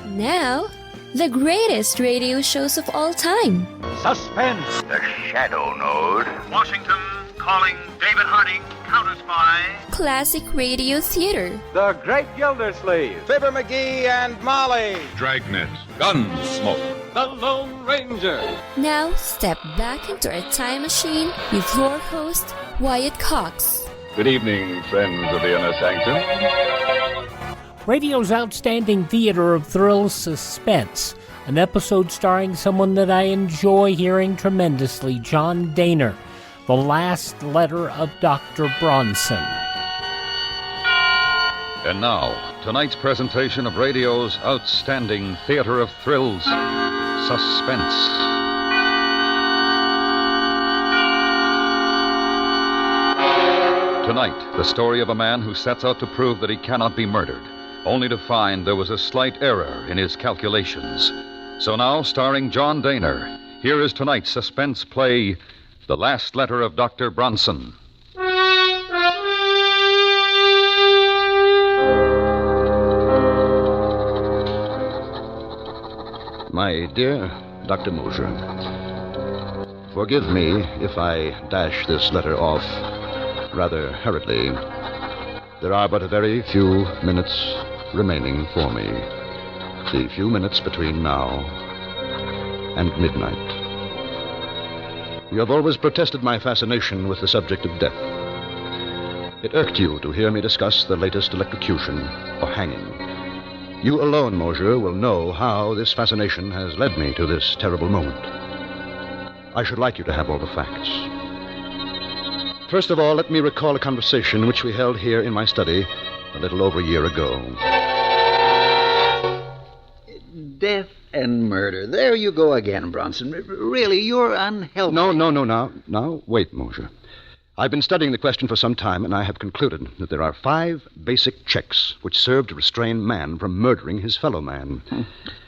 Now, the greatest radio shows of all time. Suspense. The Shadow Node. Washington calling David Harding, counter-spy. Classic radio theater. The Great Gildersleeve. Fibber McGee and Molly. Dragnet. Gunsmoke. The Lone Ranger. Now, step back into a time machine with your host, Wyatt Cox. Good evening, friends of the Inner Sanctum. Radio's outstanding theater of thrills, Suspense. An episode starring someone that I enjoy hearing tremendously, John Dehner. The Last Letter of Dr. Bronson. And now, tonight's presentation of radio's outstanding theater of thrills, Suspense. Tonight, the story of a man who sets out to prove that he cannot be murdered, only to find there was a slight error in his calculations. So now, starring John Dehner, here is tonight's suspense play, The Last Letter of Dr. Bronson. My dear Dr. Mosier, forgive me if I dash this letter off rather hurriedly. There are but a very few minutes remaining for me. The few minutes between now and midnight. You have always protested my fascination with the subject of death. It irked you to hear me discuss the latest electrocution or hanging. You alone, Mosier, will know how this fascination has led me to this terrible moment. I should like you to have all the facts. First of all, let me recall a conversation which we held here in my study a little over a year ago. Death and murder. There you go again, Bronson. Really, you're unhealthy. No. Now, wait, Mosier. I've been studying the question for some time, and I have concluded that there are 5 basic checks which serve to restrain man from murdering his fellow man.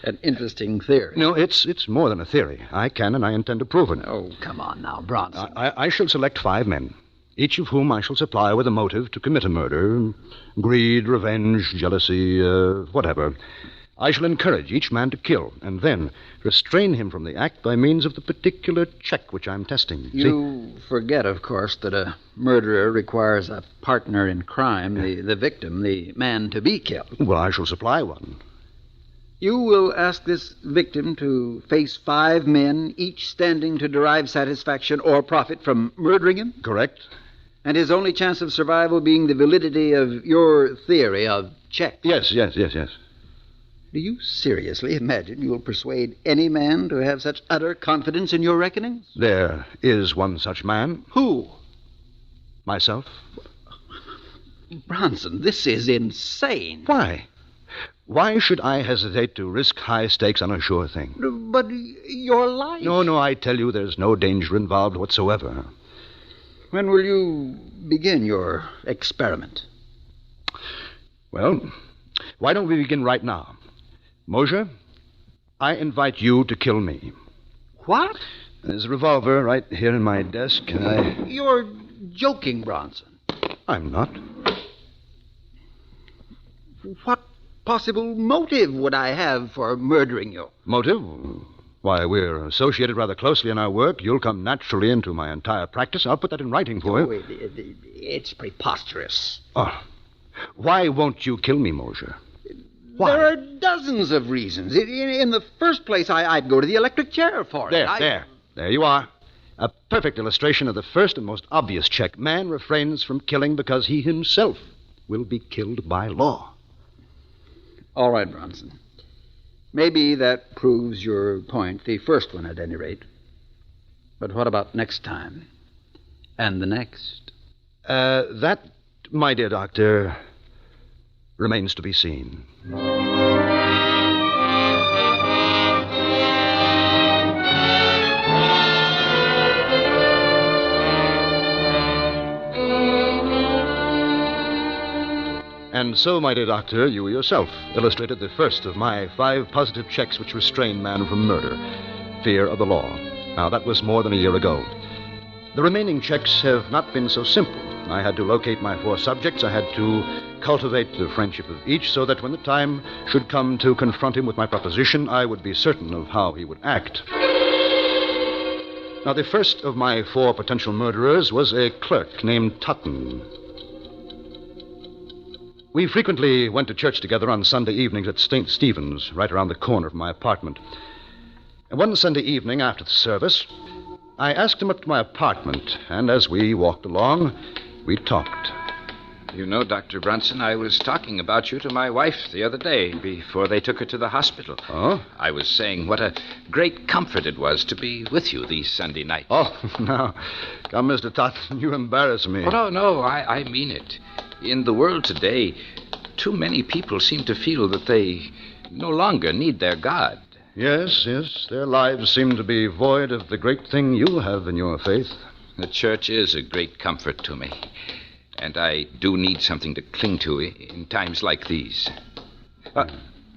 An interesting theory. No, it's more than a theory. I can and I intend to prove it. Oh, come on now, Bronson. I shall select 5 men, each of whom I shall supply with a motive to commit a murder. Greed, revenge, jealousy, whatever. I shall encourage each man to kill, and then restrain him from the act by means of the particular check which I'm testing. You forget, of course, that a murderer requires a partner in crime, the victim, the man to be killed. Well, I shall supply one. You will ask this victim to face 5 men, each standing to derive satisfaction or profit from murdering him? Correct. And his only chance of survival being the validity of your theory of check? Yes. Do you seriously imagine you'll persuade any man to have such utter confidence in your reckonings? There is one such man. Who? Myself. Bronson, this is insane. Why? Why should I hesitate to risk high stakes on a sure thing? But your life... No, I tell you there's no danger involved whatsoever. When will you begin your experiment? Well, why don't we begin right now? Mosier, I invite you to kill me. What? There's a revolver right here in my desk, and You're joking, Bronson. I'm not. What possible motive would I have for murdering you? Motive? Why, we're associated rather closely in our work. You'll come naturally into my entire practice. I'll put that in writing for you. It's preposterous. Oh. Why won't you kill me, Mosier? Why? There are dozens of reasons. In the first place, I'd go to the electric chair for it. There you are. A perfect illustration of the first and most obvious check. Man refrains from killing because he himself will be killed by law. All right, Bronson. Maybe that proves your point, the first one at any rate. But what about next time? And the next? That, my dear doctor, remains to be seen. And so, my dear doctor, you yourself illustrated the first of my 5 positive checks which restrain man from murder. Fear of the law. Now, that was more than a year ago. The remaining checks have not been so simple. I had to locate my 4 subjects. I had to cultivate the friendship of each so that when the time should come to confront him with my proposition, I would be certain of how he would act. Now, the first of my 4 potential murderers was a clerk named Tutton. We frequently went to church together on Sunday evenings at St. Stephen's, right around the corner of my apartment. And one Sunday evening after the service, I asked him up to my apartment, and as we walked along, we talked. You know, Dr. Bronson, I was talking about you to my wife the other day before they took her to the hospital. Oh? I was saying what a great comfort it was to be with you these Sunday nights. Oh, now, come, Mr. Tutton, you embarrass me. Oh, no, I mean it. In the world today, too many people seem to feel that they no longer need their God. Yes, their lives seem to be void of the great thing you have in your faith. The church is a great comfort to me. And I do need something to cling to in times like these.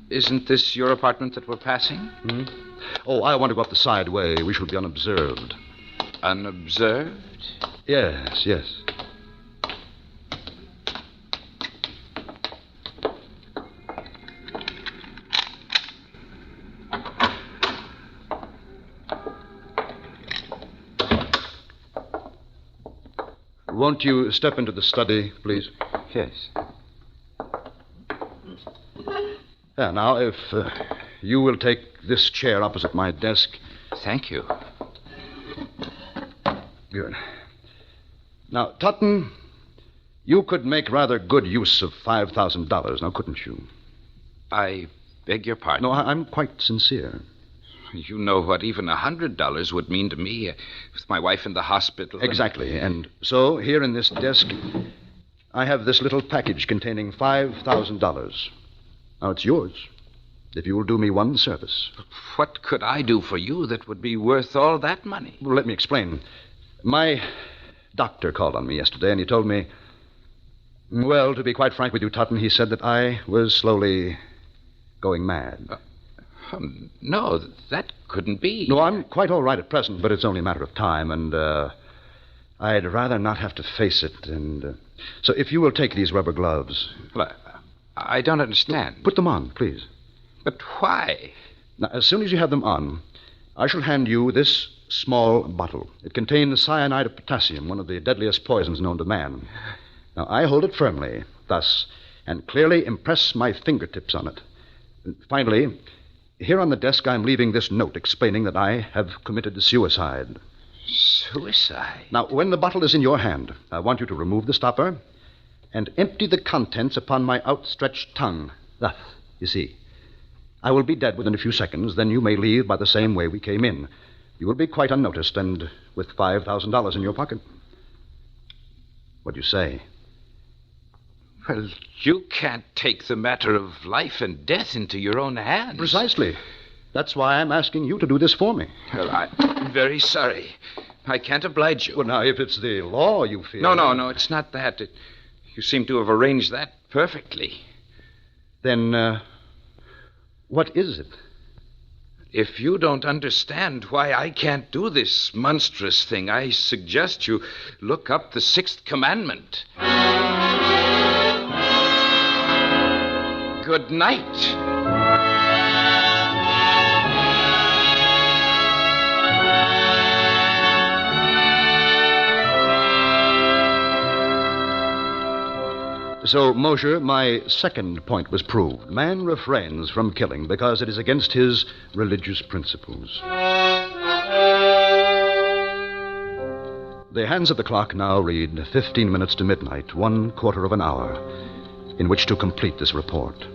Isn't this your apartment that we're passing? Hmm? Oh, I want to go up the side way. We shall be unobserved. Unobserved? Yes. Won't you step into the study, please? Yes. Now, if you will take this chair opposite my desk. Thank you. Good. Now, Tutton, you could make rather good use of $5,000, now couldn't you? I beg your pardon? No, I'm quite sincere. You know what even $100 would mean to me with my wife in the hospital. Exactly. And so, here in this desk, I have this little package containing $5,000. Now, it's yours, if you will do me one service. What could I do for you that would be worth all that money? Well, let me explain. My doctor called on me yesterday, and he told me... Well, to be quite frank with you, Tutton, he said that I was slowly going mad. No, that couldn't be. No, I'm quite all right at present, but it's only a matter of time, and I'd rather not have to face it. And so if you will take these rubber gloves. Well, I don't understand. Put them on, please. But why? Now, as soon as you have them on, I shall hand you this small bottle. It contains cyanide of potassium, one of the deadliest poisons known to man. Now, I hold it firmly, thus, and clearly impress my fingertips on it. Finally... Here on the desk, I'm leaving this note explaining that I have committed suicide. Suicide? Now, when the bottle is in your hand, I want you to remove the stopper and empty the contents upon my outstretched tongue. Thus, you see. I will be dead within a few seconds, then you may leave by the same way we came in. You will be quite unnoticed and with $5,000 in your pocket. What do you say? Well, you can't take the matter of life and death into your own hands. Precisely. That's why I'm asking you to do this for me. Well, I'm very sorry. I can't oblige you. Well, now, if it's the law you fear... No, it's not that. You seem to have arranged that perfectly. Then, what is it? If you don't understand why I can't do this monstrous thing, I suggest you look up the 6th commandment. Good night. So, Mosher, my second point was proved. Man refrains from killing because it is against his religious principles. The hands of the clock now read 15 minutes to midnight, 1/4 of an hour, in which to complete this report.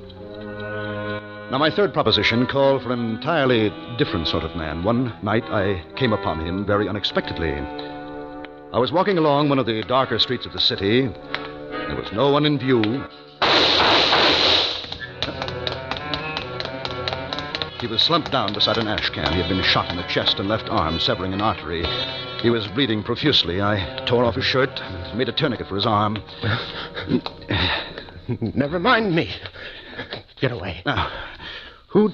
Now, my third proposition called for an entirely different sort of man. One night, I came upon him very unexpectedly. I was walking along one of the darker streets of the city. There was no one in view. He was slumped down beside an ash can. He had been shot in the chest and left arm, severing an artery. He was bleeding profusely. I tore off his shirt and made a tourniquet for his arm. Never mind me. Get away. Now, who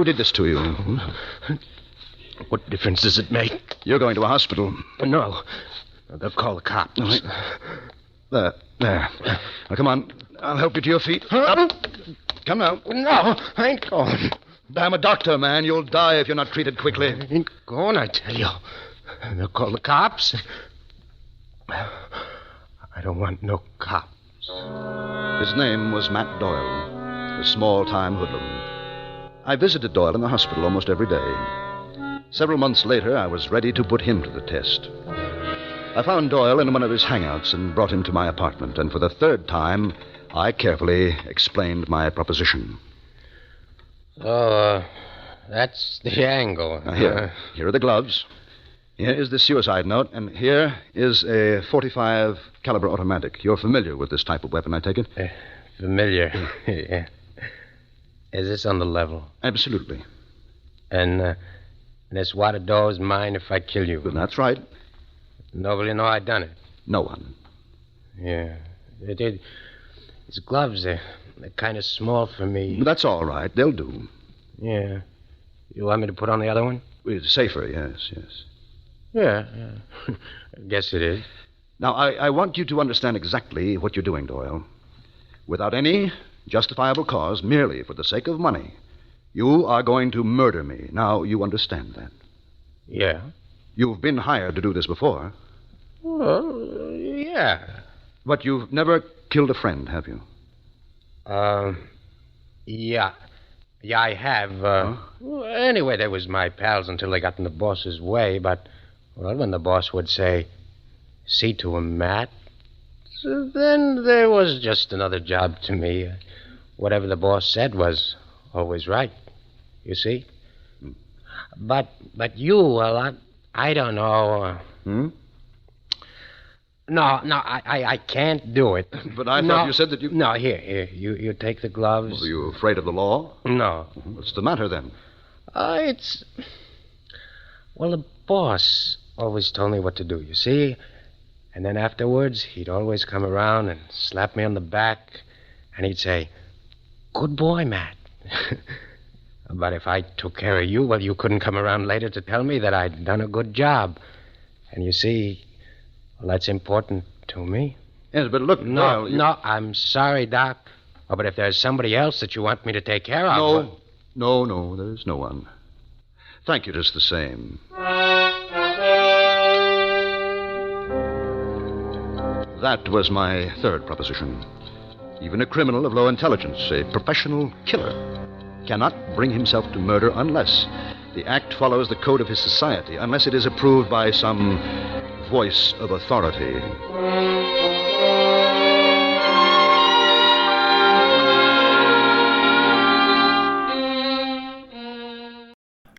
did this to you? What difference does it make? You're going to a hospital. No. They'll call the cops. All right. There. Now, come on. I'll help you to your feet. Up. Come now. No, I ain't going. I'm a doctor, man. You'll die if you're not treated quickly. I ain't going, I tell you. They'll call the cops. I don't want no cops. His name was Matt Doyle, a small-time hoodlum. I visited Doyle in the hospital almost every day. Several months later, I was ready to put him to the test. I found Doyle in one of his hangouts and brought him to my apartment, and for the third time, I carefully explained my proposition. So, that's the angle. Now, here are the gloves. Here is the suicide note, and here is a .45 caliber automatic. You're familiar with this type of weapon, I take it? Familiar. Yeah. Is this on the level? Absolutely. And this water door is mine if I kill you? That's right. Nobody know I done it? No one. Yeah. These gloves, they're kind of small for me. That's all right. They'll do. Yeah. You want me to put on the other one? It's safer, yes. Yeah. I guess it is. Now, I want you to understand exactly what you're doing, Doyle. Without any justifiable cause, merely for the sake of money, you are going to murder me. Now, you understand that? Yeah. You've been hired to do this before. Well, yeah. But you've never killed a friend, have you? Yeah. Yeah, I have. Well, anyway, they was my pals until they got in the boss's way, but, well, when the boss would say, see to him, Matt, so then there was just another job to me. Whatever the boss said was always right, you see? But you, well, I don't know. No, I can't do it. But I thought you said that you... No, here, you take the gloves. Well, are you afraid of the law? No. What's the matter, then? It's... Well, the boss always told me what to do, you see? And then afterwards, he'd always come around and slap me on the back, and he'd say, good boy, Matt. But if I took care of you, well, you couldn't come around later to tell me that I'd done a good job. And you see, well, that's important to me. Yes, but look, No, Doyle, no, I'm sorry, Doc. Oh, but if there's somebody else that you want me to take care of... No, there's no one. Thank you just the same. That was my third proposition. Even a criminal of low intelligence, a professional killer, cannot bring himself to murder unless the act follows the code of his society, unless it is approved by some voice of authority.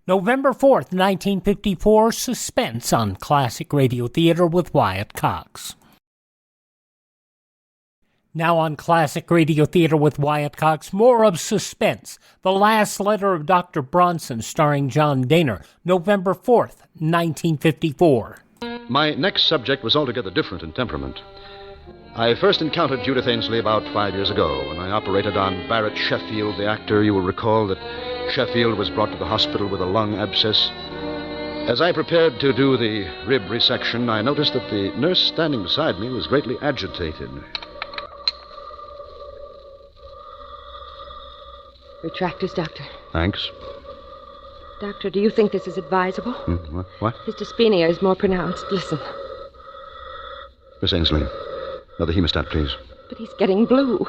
November 4th, 1954, Suspense on Classic Radio Theater with Wyatt Cox. Now on Classic Radio Theater with Wyatt Cox, more of Suspense, The Last Letter of Dr. Bronson, starring John Dehner, November 4th, 1954. My next subject was altogether different in temperament. I first encountered Judith Ainsley about 5 years ago when I operated on Barrett Sheffield, the actor. You will recall that Sheffield was brought to the hospital with a lung abscess. As I prepared to do the rib resection, I noticed that the nurse standing beside me was greatly agitated. Retractors, Doctor. Thanks. Doctor, do you think this is advisable? What? His dyspnea is more pronounced. Listen. Miss Ainsley, another hemostat, please. But he's getting blue.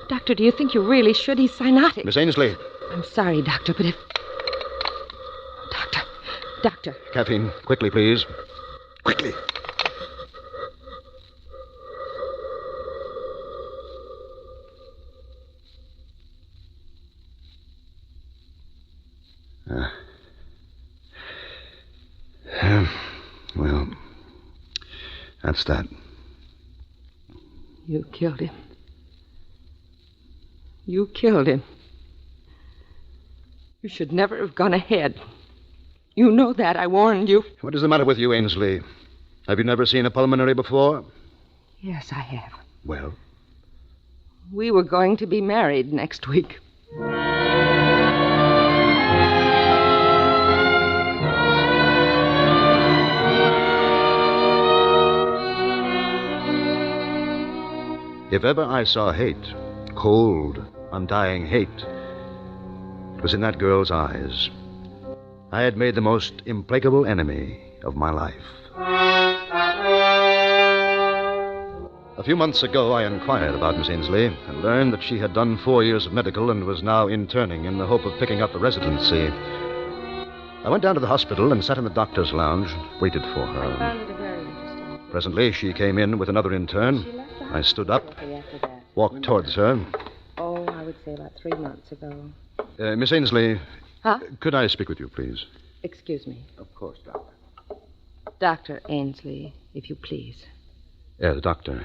Doctor, do you think you really should? He's cyanotic. Miss Ainsley. I'm sorry, Doctor, but if... Doctor. Caffeine, quickly, please. Quickly. Well, that's that. You killed him. You killed him. You should never have gone ahead. You know that. I warned you. What is the matter with you, Ainsley? Have you never seen a pulmonary before? Yes, I have. Well? We were going to be married next week. If ever I saw hate, cold, undying hate, it was in that girl's eyes. I had made the most implacable enemy of my life. A few months ago, I inquired about Miss Ainsley and learned that she had done 4 years of medical and was now interning in the hope of picking up a residency. I went down to the hospital and sat in the doctor's lounge and waited for her. I found it very interesting. Presently, she came in with another intern. I stood up, walked towards her. Oh, I would say about 3 months ago. Miss Ainsley, Huh? could I speak with you, please? Excuse me. Of course, Doctor. Dr. Ainsley, if you please. The doctor.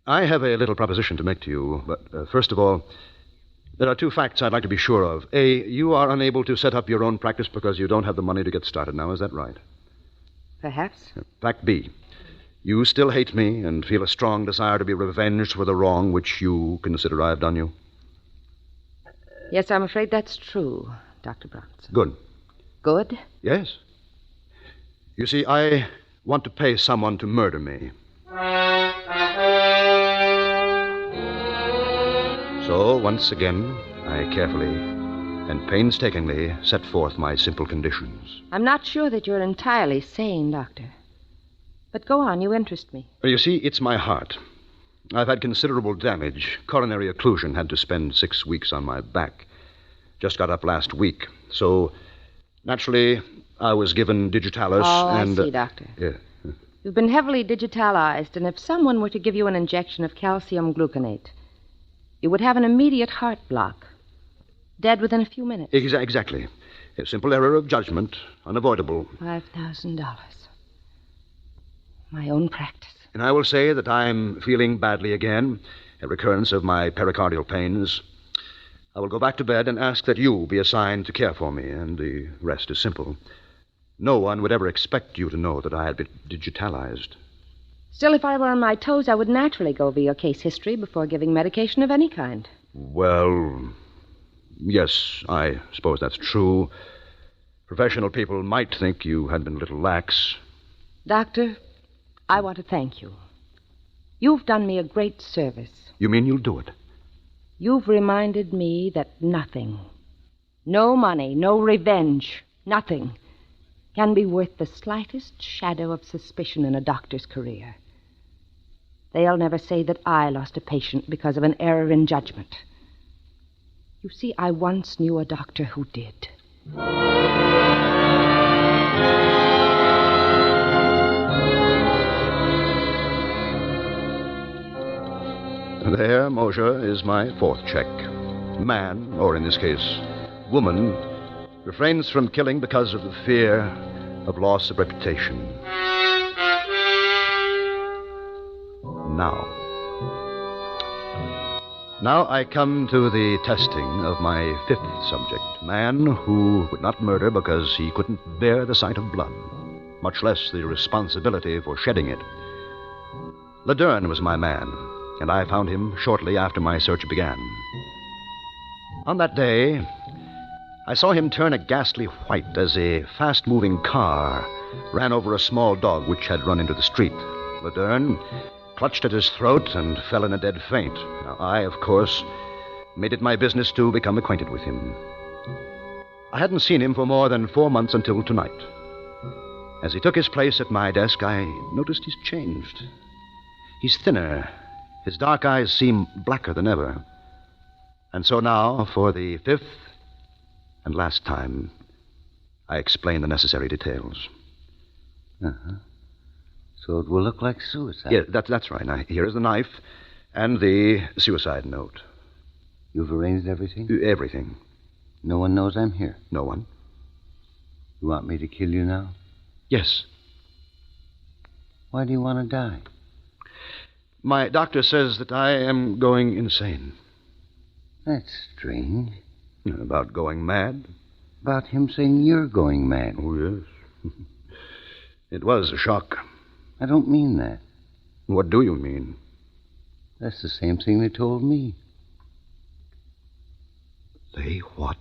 I have a little proposition to make to you, but first of all, there are 2 facts I'd like to be sure of. A, you are unable to set up your own practice because you don't have the money to get started now. Is that right? Perhaps. Fact B, you still hate me and feel a strong desire to be revenged for the wrong which you consider I have done you? Yes, I'm afraid that's true, Dr. Bronson. Good. Good? Yes. You see, I want to pay someone to murder me. So, once again, I carefully and painstakingly set forth my simple conditions. I'm not sure that you're entirely sane, Doctor. But go on, you interest me. You see, it's my heart. I've had considerable damage. Coronary occlusion. Had to spend 6 weeks on my back. Just got up last week. So, naturally, I was given digitalis and... I see, Doctor. Yeah. You've been heavily digitalized, and if someone were to give you an injection of calcium gluconate, you would have an immediate heart block. Dead within a few minutes. Exactly. A simple error of judgment. Unavoidable. $5,000. My own practice. And I will say that I'm feeling badly again. A recurrence of my pericardial pains. I will go back to bed and ask that you be assigned to care for me, and the rest is simple. No one would ever expect you to know that I had been digitalized. Still, if I were on my toes, I would naturally go over your case history before giving medication of any kind. Well, yes, I suppose that's true. Professional people might think you had been a little lax. Doctor, I want to thank you. You've done me a great service. You mean you'll do it? You've reminded me that nothing, no money, no revenge, nothing, can be worth the slightest shadow of suspicion in a doctor's career. They'll never say that I lost a patient because of an error in judgment. You see, I once knew a doctor who did. There, Moshe, is my 4th check. Man, or in this case, woman, refrains from killing because of the fear of loss of reputation. Now I come to the testing of my 5th subject, man who would not murder because he couldn't bear the sight of blood, much less the responsibility for shedding it. Ledern was my man, and I found him shortly after my search began. On that day, I saw him turn a ghastly white as a fast-moving car ran over a small dog which had run into the street. Ledern clutched at his throat and fell in a dead faint. Now, I, of course, made it my business to become acquainted with him. I hadn't seen him for more than 4 months until tonight. As he took his place at my desk, I noticed he's changed. He's thinner. His dark eyes seem blacker than ever. And so now, for the 5th and last time, I explain the necessary details. Uh-huh. So it will look like suicide. Yeah, that's right. Now, here is the knife and the suicide note. You've arranged everything? Everything. No one knows I'm here? No one. You want me to kill you now? Yes. Why do you want to die? My doctor says that I am going insane. That's strange. About going mad? About him saying you're going mad. Oh, yes. It was a shock. I don't mean that. What do you mean? That's the same thing they told me. They what?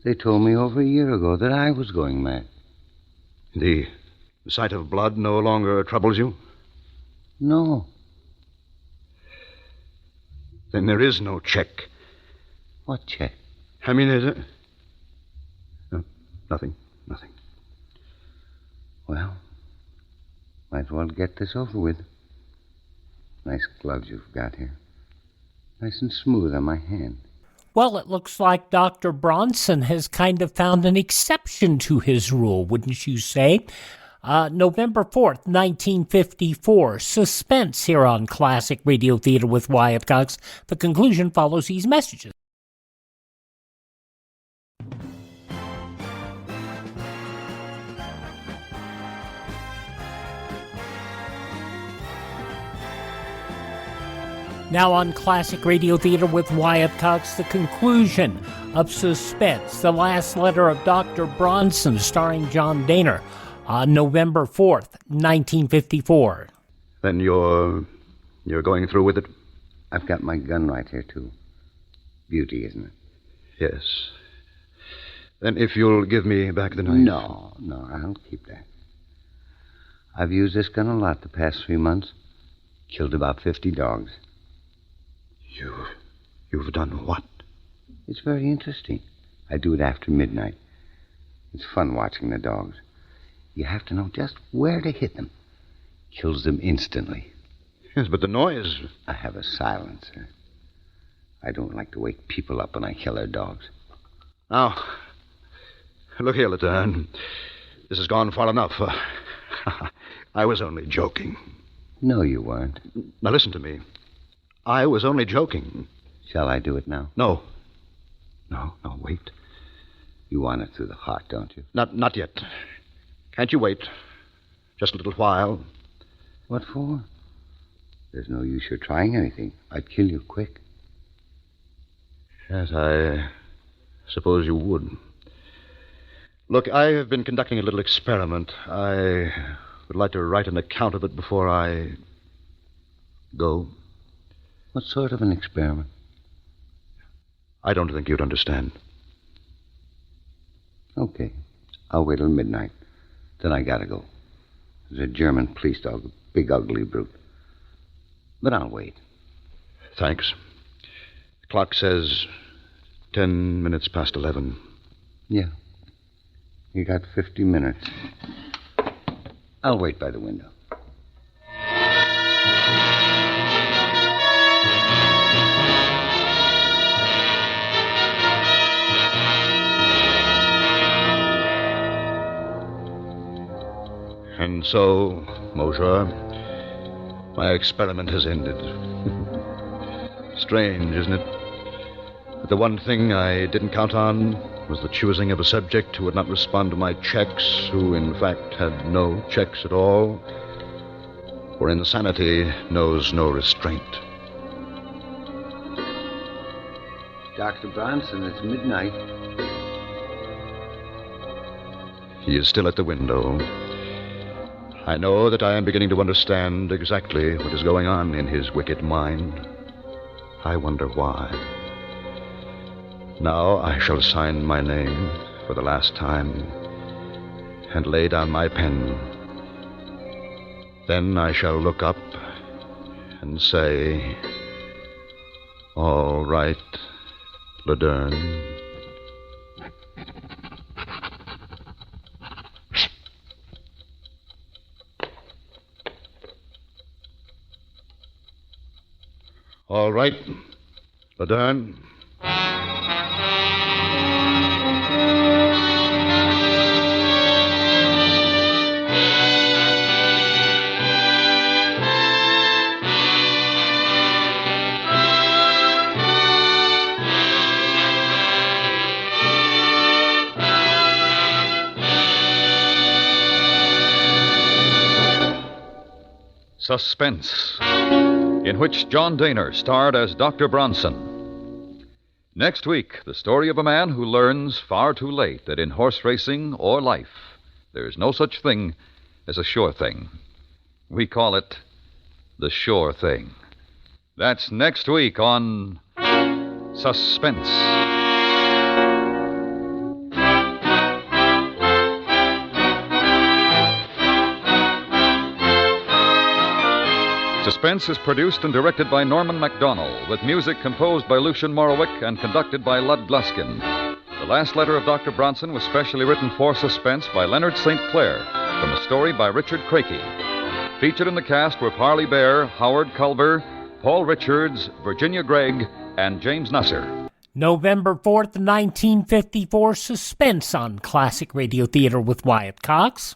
They told me over a year ago that I was going mad. The sight of blood no longer troubles you? No. Then there is no check. What check? I mean, there's a... No, nothing. Well, might as well get this over with. Nice gloves you've got here. Nice and smooth on my hand. Well, it looks like Dr. Bronson has kind of found an exception to his rule, wouldn't you say? November 4th, 1954, Suspense here on Classic Radio Theater with Wyatt Cox. The conclusion follows these messages. Now on Classic Radio Theater with Wyatt Cox, the conclusion of Suspense, the last letter of Dr. Bronson, starring John Dehner, on November 4th, 1954. Then you're going through with it? I've got my gun right here, too. Beauty, isn't it? Yes. Then if you'll give me back the knife. No, I'll keep that. I've used this gun a lot the past 3 months. Killed about 50 dogs. You've done what? It's very interesting. I do it after midnight. It's fun watching the dogs. You have to know just where to hit them. Kills them instantly. Yes, but the noise... I have a silencer. I don't like to wake people up when I kill their dogs. Now, look here, Laterne. This has gone far enough. I was only joking. No, you weren't. Now, listen to me. I was only joking. Shall I do it now? No, wait. You want it through the heart, don't you? Not yet. Can't you wait? Just a little while. What for? There's no use you're trying anything. I'd kill you quick. Yes, I suppose you would. Look, I have been conducting a little experiment. I would like to write an account of it before I go. What sort of an experiment? I don't think you'd understand. Okay. I'll wait till midnight. Then I gotta go. There's a German police dog, a big ugly brute. But I'll wait. Thanks. The clock says 10 minutes past 11. Yeah. You got 50 minutes. I'll wait by the window. And so, Mosher, my experiment has ended. Strange, isn't it? But the one thing I didn't count on was the choosing of a subject who would not respond to my checks, who, in fact, had no checks at all. For insanity knows no restraint. Dr. Bronson, it's midnight. He is still at the window. I know that I am beginning to understand exactly what is going on in his wicked mind. I wonder why. Now I shall sign my name for the last time and lay down my pen. Then I shall look up and say, "All right, Laderne." All right, Laderne. Suspense, in which John Dehner starred as Dr. Bronson. Next week, the story of a man who learns far too late that in horse racing or life, there's no such thing as a sure thing. We call it the sure thing. That's next week on Suspense. Suspense is produced and directed by Norman MacDonald, with music composed by Lucian Morowick and conducted by Lud Gluskin. The Last Letter of Dr. Bronson was specially written for Suspense by Leonard St. Clair, from a story by Richard Crakey. Featured in the cast were Parley Bear, Howard Culver, Paul Richards, Virginia Gregg, and James Nusser. November 4th, 1954, Suspense on Classic Radio Theater with Wyatt Cox.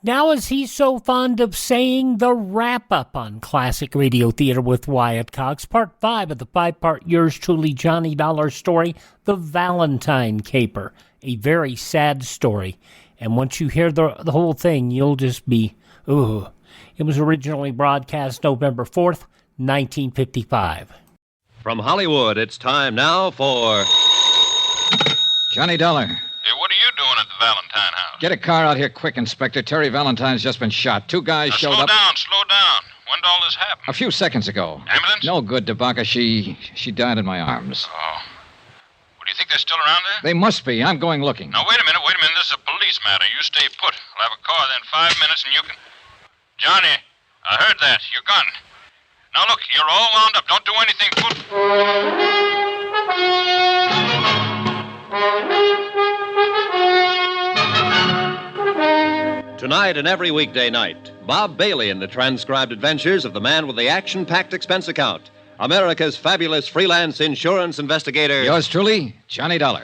Now, as he's so fond of saying, the wrap-up on Classic Radio Theater with Wyatt Cox, Part 5 of the 5-part Yours Truly Johnny Dollar story, The Valentine Caper. A very sad story. And once you hear the whole thing, you'll just be, ooh. It was originally broadcast November 4th, 1955. From Hollywood, it's time now for... Johnny Dollar. Hey, what are you doing at the Valentine house? Get a car out here quick, Inspector. Terry Valentine's just been shot. Two guys showed up. Slow down. When did all this happen? A few seconds ago. Ambulance? No good, DeBaca. She died in my arms. Oh. Well, do you think they're still around there? They must be. I'm going looking. Now, wait a minute. This is a police matter. You stay put. I'll have a car then 5 minutes and you can... Johnny, I heard that. Your gun. Now, look, you're all wound up. Don't do anything. Tonight and every weekday night, Bob Bailey in the transcribed adventures of the man with the action-packed expense account, America's fabulous freelance insurance investigator. Yours truly, Johnny Dollar.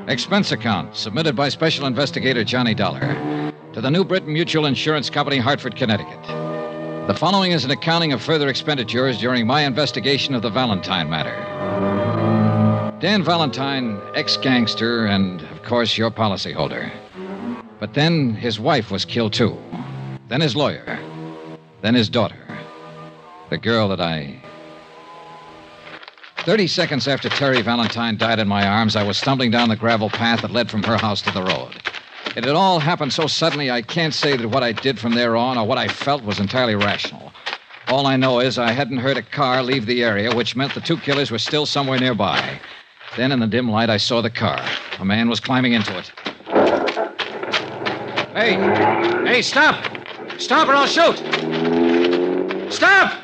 Expense account submitted by Special Investigator Johnny Dollar to the New Britain Mutual Insurance Company, Hartford, Connecticut. The following is an accounting of further expenditures during my investigation of the Valentine matter. Dan Valentine, ex-gangster, and, of course, your policyholder. But then his wife was killed, too. Then his lawyer. Then his daughter. The girl that I... 30 seconds after Terry Valentine died in my arms, I was stumbling down the gravel path that led from her house to the road. It had all happened so suddenly, I can't say that what I did from there on or what I felt was entirely rational. All I know is I hadn't heard a car leave the area, which meant the two killers were still somewhere nearby. Then, in the dim light, I saw the car. A man was climbing into it. Hey, stop! Stop or I'll shoot! Stop!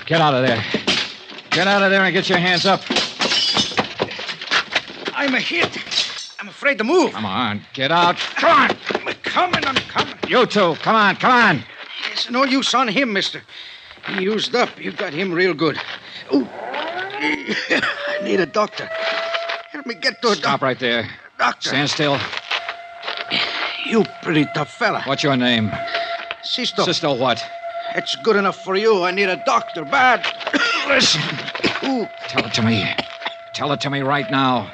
Get out of there. Get out of there and get your hands up. I'm a hit. I'm afraid to move. Come on, get out. Come on. I'm coming. You two, come on. It's no use on him, mister. He used up. You got him real good. Ooh. I need a doctor. Help me get to a doctor. Stop right there. Doctor. Stand still. You pretty tough fella. What's your name? Sisto. Sisto what? It's good enough for you. I need a doctor, bad. Listen. Ooh. Tell it to me. Tell it to me right now.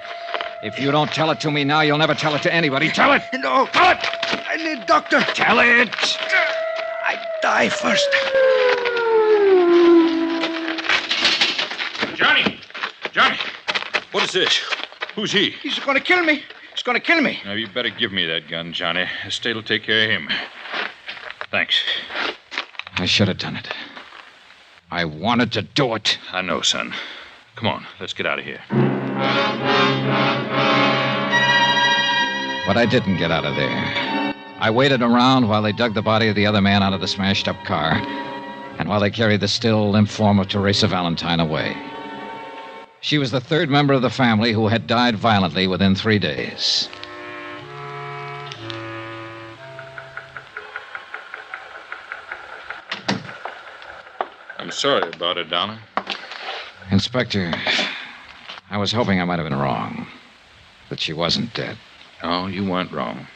If you don't tell it to me now, you'll never tell it to anybody. Tell it! No. Tell it! I need doctor. Tell it! I die first. Johnny! What is this? Who's he? He's going to kill me. He's going to kill me. Now, you better give me that gun, Johnny. Estate will take care of him. Thanks. I should have done it. I wanted to do it. I know, son. Come on, let's get out of here. But I didn't get out of there. I waited around while they dug the body of the other man out of the smashed-up car, and while they carried the still limp form of Teresa Valentine away. She was the third member of the family who had died violently within 3 days. I'm sorry about it, Donna. Inspector, I was hoping I might have been wrong. That she wasn't dead. Oh, you weren't wrong.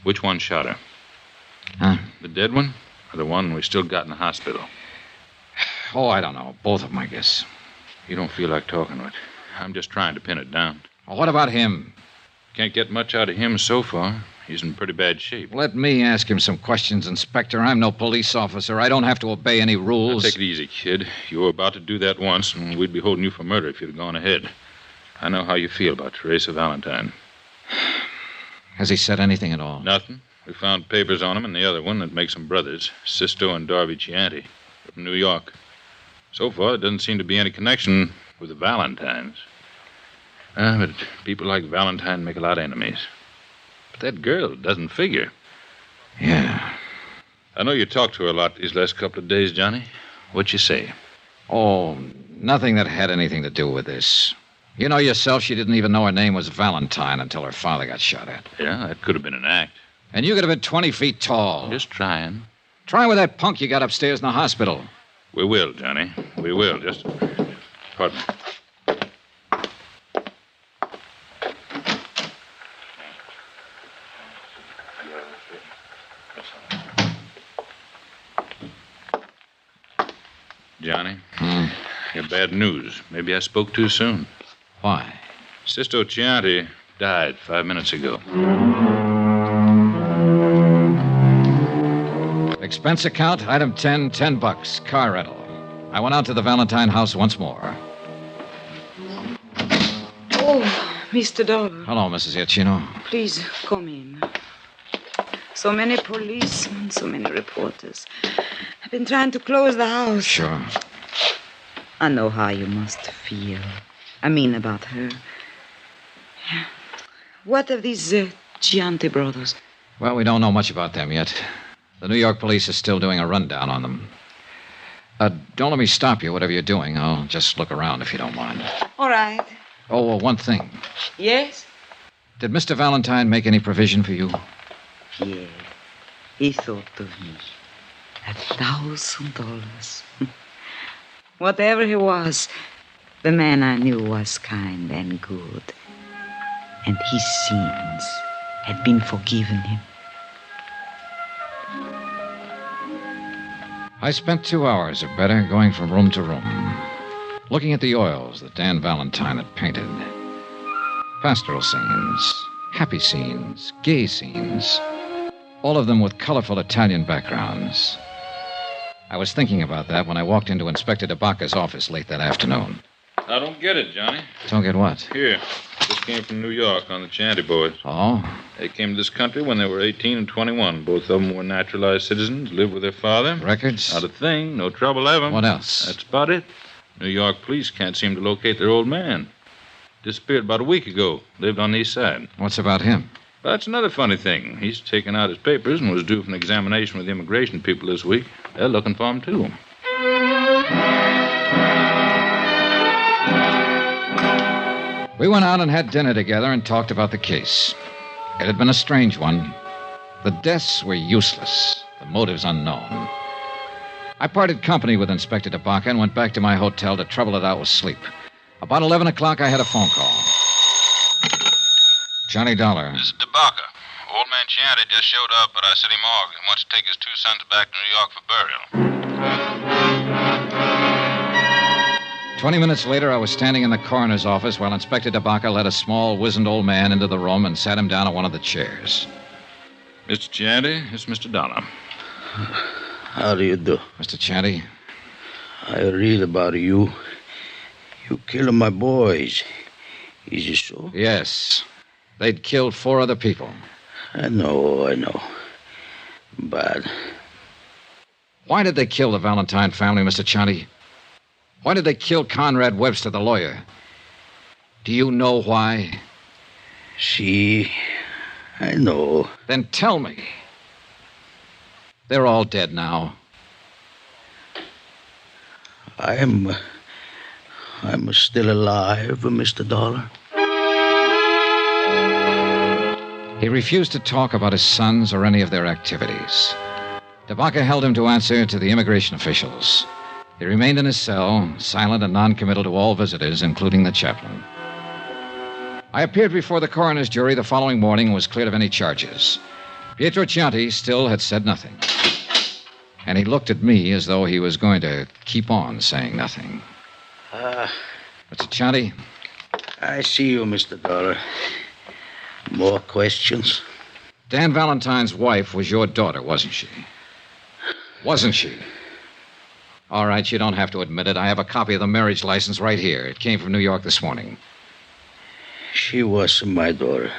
Which one shot her? Huh? The dead one? Or the one we still got in the hospital? Oh, I don't know. Both of them, I guess. You don't feel like talking to it. I'm just trying to pin it down. Well, what about him? Can't get much out of him so far. He's in pretty bad shape. Let me ask him some questions, Inspector. I'm no police officer. I don't have to obey any rules. Now, take it easy, kid. You were about to do that once, and we'd be holding you for murder if you'd gone ahead. I know how you feel about Teresa Valentine. Has he said anything at all? Nothing. We found papers on him and the other one that makes them brothers, Sisto and Darby Chianti, from New York. So far, there doesn't seem to be any connection with the Valentines. But people like Valentine make a lot of enemies. But that girl doesn't figure. Yeah. I know you talked to her a lot these last couple of days, Johnny. What'd you say? Oh, nothing that had anything to do with this. You know yourself, she didn't even know her name was Valentine until her father got shot at. Yeah, that could have been an act. And you could have been 20 feet tall. Just trying. Try with that punk you got upstairs in the hospital. We will, Johnny. We will. Just... Pardon me. Johnny, I got bad news. Maybe I spoke too soon. Why? Sisto Chianti died 5 minutes ago. Expense account, item 10, $10, car rental. I went out to the Valentine house once more. Oh, Mr. Dollar. Hello, Mrs. Giacchino. Please, come in. So many policemen, so many reporters. I've been trying to close the house. Sure. I know how you must feel. I mean about her. What of these Chianti brothers? Well, we don't know much about them yet. The New York police is still doing a rundown on them. Don't let me stop you, whatever you're doing. I'll just look around if you don't mind. All right. Oh, well, one thing. Yes? Did Mr. Valentine make any provision for you? Yeah. He thought of me. $1,000. Whatever he was, the man I knew was kind and good. And his sins had been forgiven him. I spent 2 hours or better going from room to room, looking at the oils that Dan Valentine had painted. Pastoral scenes, happy scenes, gay scenes, all of them with colorful Italian backgrounds. I was thinking about that when I walked into Inspector DeBacca's office late that afternoon. I don't get it, Johnny. Don't get what? Here. Just came from New York on the Chianti boys. Oh? They came to this country when they were 18 and 21. Both of them were naturalized citizens, lived with their father. Records? Not a thing. No trouble ever. What else? That's about it. New York police can't seem to locate their old man. Disappeared about a week ago. Lived on the east side. What's about him? That's another funny thing. He's taken out his papers and was due for an examination with the immigration people this week. They're looking for him, too. We went out and had dinner together and talked about the case. It had been a strange one. The deaths were useless, the motives unknown. I parted company with Inspector DeBacca and went back to my hotel to trouble it out with sleep. About 11 o'clock, I had a phone call. Johnny Dollar. This is DeBacca. Old man Chianti just showed up at our city morgue and wants to take his 2 sons back to New York for burial. 20 minutes later, I was standing in the coroner's office while Inspector DeBacca led a small, wizened old man into the room and sat him down on one of the chairs. Mr. Chianti, it's Mr. Dollar. How do you do? Mr. Chianti? I read about you. You killed my boys. Is it so? Yes. They'd killed 4 other people. I know. But... Why did they kill the Valentine family, Mr. Chianti? Why did they kill Conrad Webster, the lawyer? Do you know why? I know. Then tell me. They're all dead now. I'm still alive, Mr. Dollar. He refused to talk about his sons or any of their activities. DeBacca held him to answer to the immigration officials. He remained in his cell, silent and noncommittal to all visitors, including the chaplain. I appeared before the coroner's jury the following morning and was cleared of any charges. Pietro Chianti still had said nothing. And he looked at me as though he was going to keep on saying nothing. Mr. Chianti? I see you, Mr. Dollar. More questions? Dan Valentine's wife was your daughter, wasn't she? Wasn't she? All right, you don't have to admit it. I have a copy of the marriage license right here. It came from New York this morning. She was my daughter.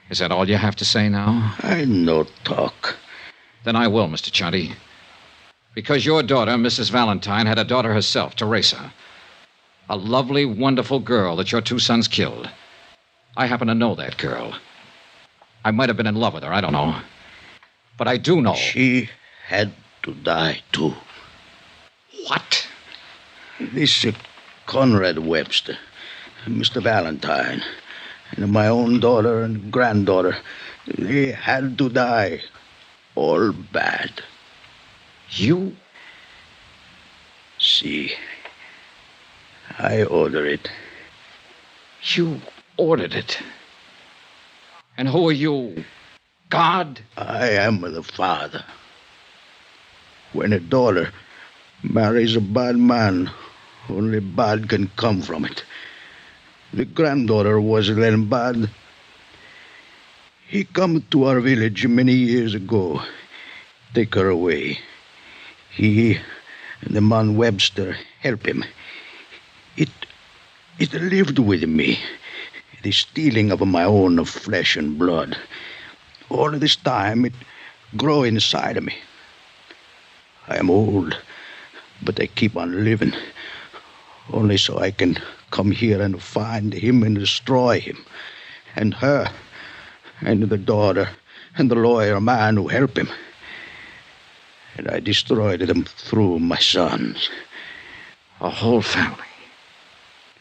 Is that all you have to say now? I no talk. Then I will, Mr. Chunty. Because your daughter, Mrs. Valentine, had a daughter herself, Teresa. A lovely, wonderful girl that your two sons killed. I happen to know that girl. I might have been in love with her, I don't know. But I do know. She had to die, too. What? This Conrad Webster, Mr. Valentine, and my own daughter and granddaughter, they had to die. All bad. You? See, I order it. You ordered it? And who are you? God? I am the father. When a daughter marries a bad man, only bad can come from it. The granddaughter was then bad. He come to our village many years ago. Take her away. He and the man Webster help him. It lived with me. The stealing of my own flesh and blood. All this time it grow inside of me. I am old, but I keep on living. Only so I can come here and find him and destroy him. And her. And the daughter. And the lawyer man who help him. And I destroyed them through my sons. A whole family.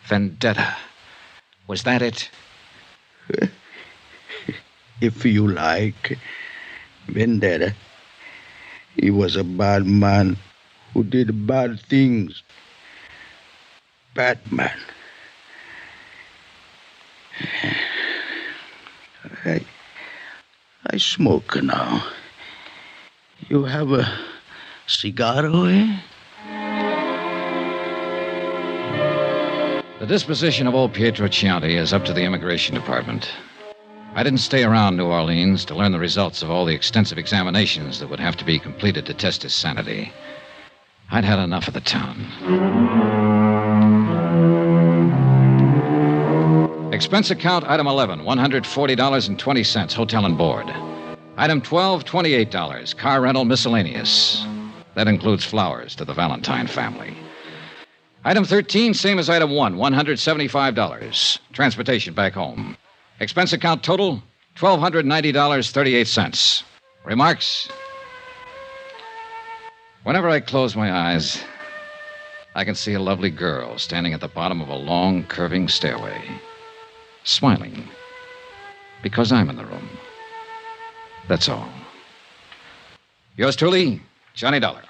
Vendetta. Was that it? If you like. Vendetta. He was a bad man who did bad things. Batman. I smoke now. You have a cigarro, eh? The disposition of old Pietro Chianti is up to the Immigration Department. I didn't stay around New Orleans to learn the results of all the extensive examinations that would have to be completed to test his sanity. I'd had enough of the town. Expense account, item 11, $140.20, hotel and board. Item 12, $28, car rental miscellaneous. That includes flowers to the Valentine family. Item 13, same as item 1, $175. Transportation back home. Expense account total, $1,290.38. Remarks? Whenever I close my eyes, I can see a lovely girl standing at the bottom of a long, curving stairway, smiling, because I'm in the room. That's all. Yours truly, Johnny Dollar.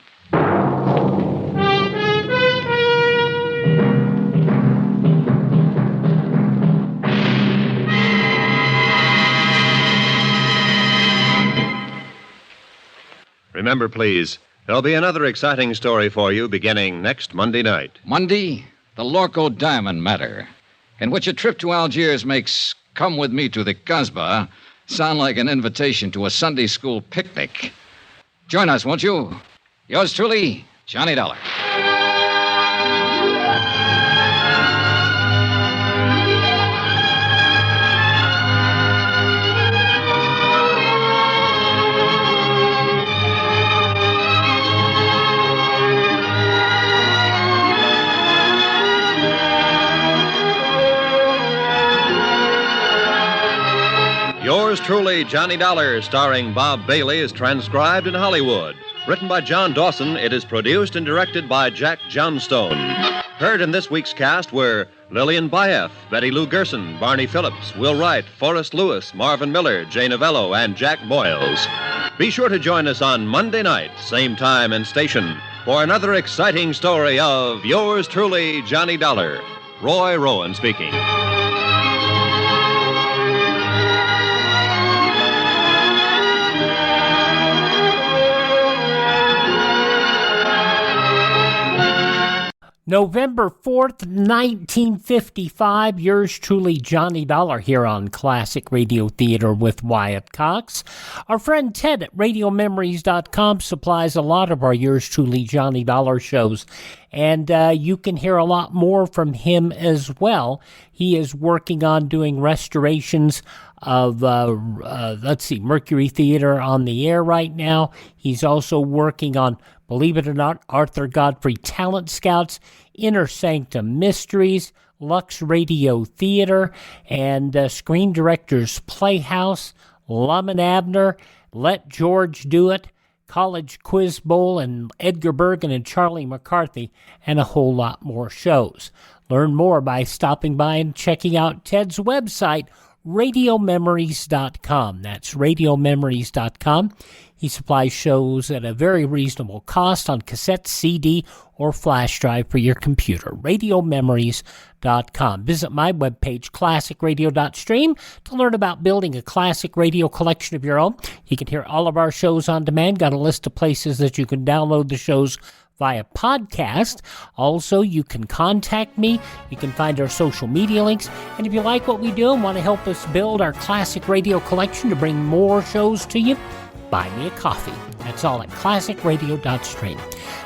Remember, please, there'll be another exciting story for you beginning next Monday night. Monday, the Lorco Diamond Matter, in which a trip to Algiers makes Come With Me to the Casbah sound like an invitation to a Sunday school picnic. Join us, won't you? Yours truly, Johnny Dollar. Yours truly, Johnny Dollar, starring Bob Bailey, is transcribed in Hollywood. Written by John Dawson, it is produced and directed by Jack Johnstone. Heard in this week's cast were Lillian Baeff, Betty Lou Gerson, Barney Phillips, Will Wright, Forrest Lewis, Marvin Miller, Jay Novello, and Jack Boyles. Be sure to join us on Monday night, same time and station, for another exciting story of Yours truly, Johnny Dollar. Roy Rowan speaking. November 4th, 1955, yours truly, Johnny Dollar, here on Classic Radio Theater with Wyatt Cox. Our friend Ted at RadioMemories.com supplies a lot of our yours truly, Johnny Dollar shows, and you can hear a lot more from him as well. He is working on doing restorations of, Mercury Theater on the air right now. He's also working on, believe it or not, Arthur Godfrey Talent Scouts, Inner Sanctum Mysteries, Lux Radio Theater, and Screen Directors Playhouse, Lum and Abner, Let George Do It, College Quiz Bowl, and Edgar Bergen and Charlie McCarthy, and a whole lot more shows. Learn more by stopping by and checking out Ted's website, RadioMemories.com. That's RadioMemories.com. He supplies shows at a very reasonable cost on cassette, CD, or flash drive for your computer. RadioMemories.com. Visit my webpage, classicradio.stream, to learn about building a classic radio collection of your own. You can hear all of our shows on demand. Got a list of places that you can download the shows via podcast. Also, you can contact me. You can find our social media links. And if you like what we do and want to help us build our classic radio collection to bring more shows to you, buy me a coffee. That's all at classicradio.stream.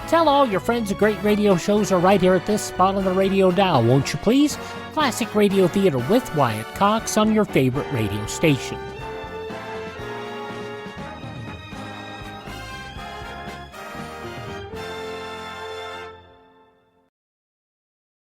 Tell all your friends the great radio shows are right here at this spot on the radio dial, won't you please? Classic Radio Theater with Wyatt Cox on your favorite radio station.